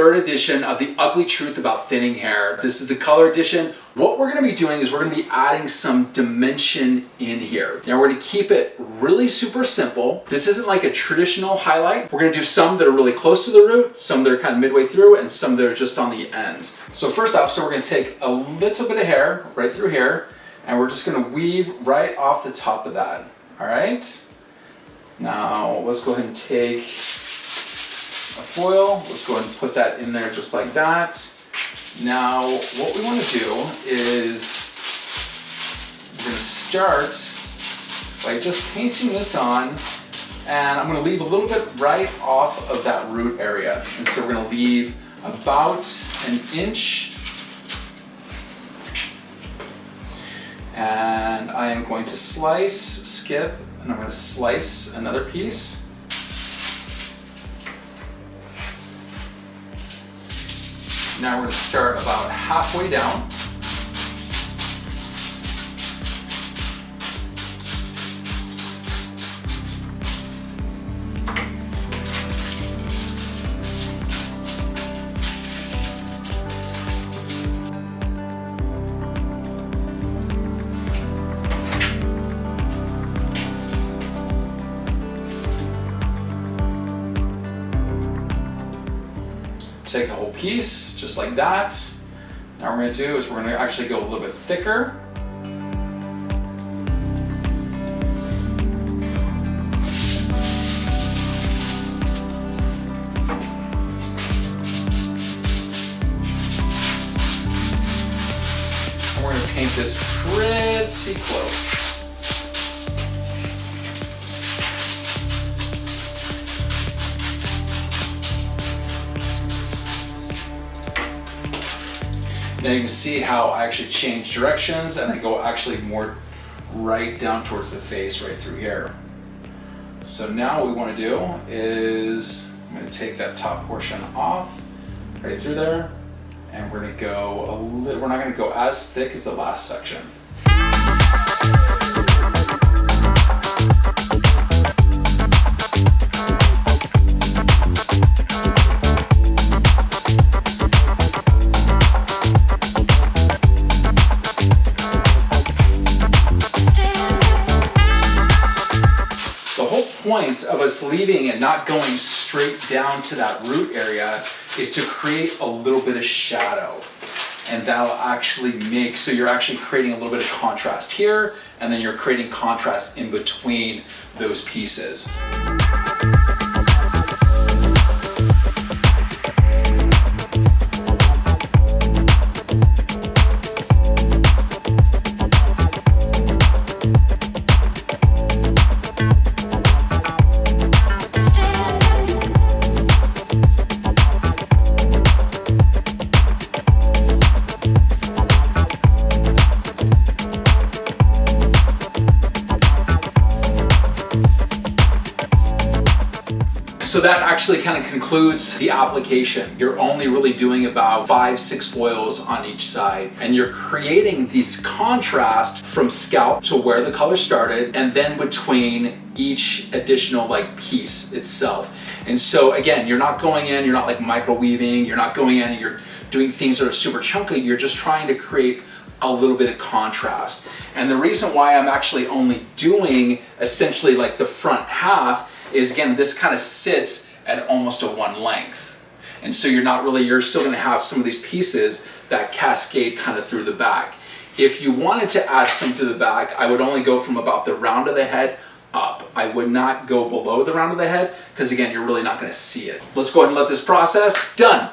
third edition of The Ugly Truth About Thinning Hair. This is the color edition. What we're gonna be doing is we're gonna be adding some dimension in here. Now we're gonna keep it really super simple. This isn't like a traditional highlight. We're gonna do some that are really close to the root, some that are kind of midway through, and some that are just on the ends. So first off, we're gonna take a little bit of hair right through here, and we're just gonna weave right off the top of that, all right? Now let's go ahead and take a foil. Let's go ahead and put that in there just like that. Now, what we want to do is we're going to start by just painting this on, and I'm going to leave a little bit right off of that root area. And so we're going to leave about an inch, and I am going to slice, skip, and I'm going to slice another piece. Now we're going to start about halfway down. Take a whole piece, just like that. Now what we're going to do is we're going to actually go a little bit thicker. And we're going to paint this pretty close. Now you can see how I actually change directions and I go actually more right down towards the face right through here. So now what we want to do is I'm going to take that top portion off right through there, and we're going to go a little, we're not going to go as thick as the last section. Point of us leaving and not going straight down to that root area is to create a little bit of shadow, and that'll actually make, so you're actually creating a little bit of contrast here, and then you're creating contrast in between those pieces. So that actually kind of concludes the application. You're only really doing about 5-6 foils on each side, and you're creating this contrast from scalp to where the color started, and then between each additional like piece itself. And so again, you're not going in, you're not like microweaving, you're not going in and you're doing things that are super chunky, you're just trying to create a little bit of contrast. And the reason why I'm actually only doing essentially like the front half is, again, this kind of sits at almost a one length. And so you're still gonna have some of these pieces that cascade kind of through the back. If you wanted to add some through the back, I would only go from about the round of the head up. I would not go below the round of the head, because again, you're really not gonna see it. Let's go ahead and let this process, done.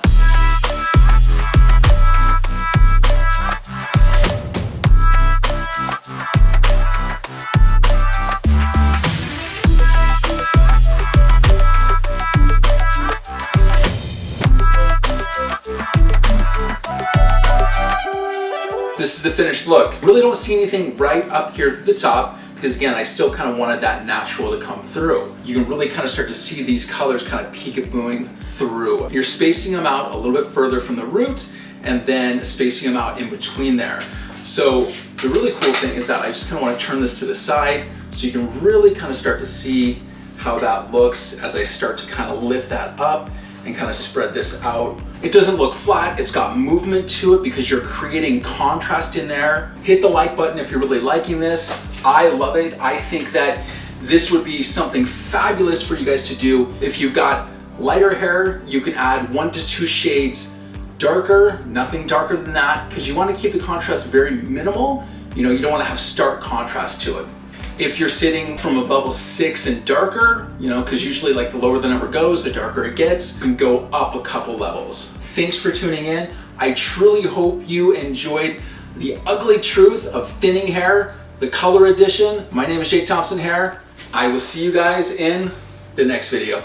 This is the finished look. Really don't see anything right up here at the top, because again, I still kind of wanted that natural to come through. You can really kind of start to see these colors kind of peekabooing through. You're spacing them out a little bit further from the root, and then spacing them out in between there. So the really cool thing is that I just kind of want to turn this to the side so you can really kind of start to see how that looks as I start to kind of lift that up and kind of spread this out. It doesn't look flat, it's got movement to it because you're creating contrast in there. Hit the like button if you're really liking this. I love it. I think that this would be something fabulous for you guys to do. If you've got lighter hair, you can add 1 to 2 shades darker, nothing darker than that, because you want to keep the contrast very minimal. You know, you don't want to have stark contrast to it. If you're sitting from a level 6 and darker, you know, because usually like the lower the number goes, the darker it gets, you can go up a couple levels. Thanks for tuning in. I truly hope you enjoyed the ugly truth of thinning hair, the color edition. My name is Thompson Hair. I will see you guys in the next video.